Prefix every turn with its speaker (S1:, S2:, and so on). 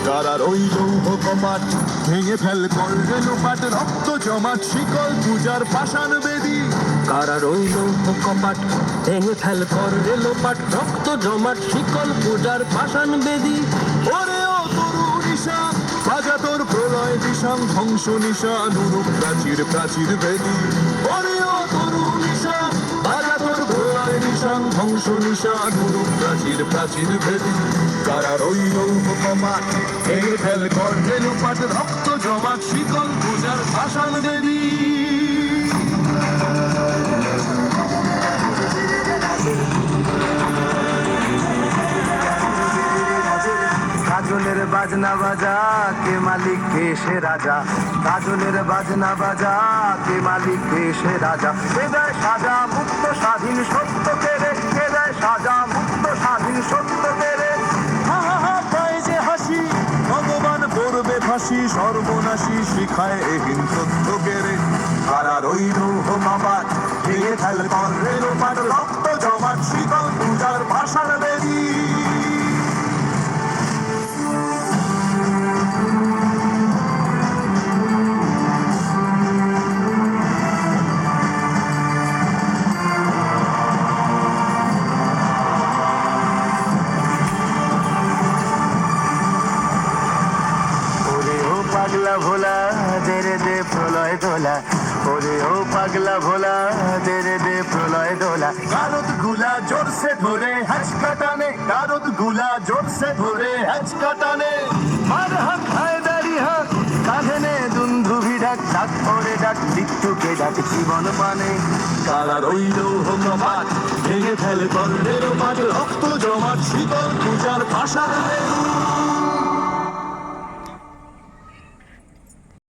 S1: কারার ওই লৌহ কপাট ভেঙে ফেল করবে লোপাট, রক্ত জমাট শিকল পূজার পাষাণ বেদী।
S2: কারার ওই লৌহ কপাট ভেঙে ফেল করবে লোপাট, রক্ত জমাট শিকল পূজার পাষাণ বেদী।
S1: ওরে ও তরু নিশা বাজা তোর প্রলয় দিশাং, ধ্বংস নিশা নুরুপ প্রাচীর প্রাচীর ভেদী। ওরে ও তরু নিশা বাজা তোর প্রলয় দিশাং, ধ্বংস নিশা নুরুপ প্রাচীর প্রাচীর ভেদী। কারার ওই লৌহ কপাট ভেঙে ফেল করবে লোপাট, রক্ত জমাট শিকল পূজার পাষাণ বেদী।
S3: কাজলের বাজনা বাজা কে মালিক কে সে রাজা, কাজলের বাজনা বাজা কে মালিক কে সে রাজা। এদায় সাজা মুক্ত স্বাধীন সত্য কেড়ে, এদায় সাজা মুক্ত স্বাধীন সত্য কেড়ে।
S1: হা হা হা পায় যে হাসি, ভগবান পড়বে ফাঁসি, সর্বনাশী শিখায় এহীন তথ্য কেড়ে। কারার ওই লৌহ কপাট ভেঙে ফেল করবে লোপাট, রক্ত জমাট শিকল পূজার পাষাণ বেদী।
S3: পাগলা ভোলা দেরে দে প্রলয় দোলা, ওরে ও পাগলা ভোলা দেরে দে প্রলয় দোলা।
S1: কারত গুলা জোরসে ধরে হ্যাচকা টানে, কারত গুলা জোরসে ধরে হ্যাচকা টানে।
S3: মার হাত হায়দারি হাত কাঁধে নে দুন্ধুভি ডাক, ডাক পরে ডাক মৃত্যুকে ডাক জীবন মানে।
S1: কারার ওই লৌহ কপাট ভেঙে ফেল করবে লোপাট, রক্ত জমাট শিকল পূজার পাষাণ বেদী।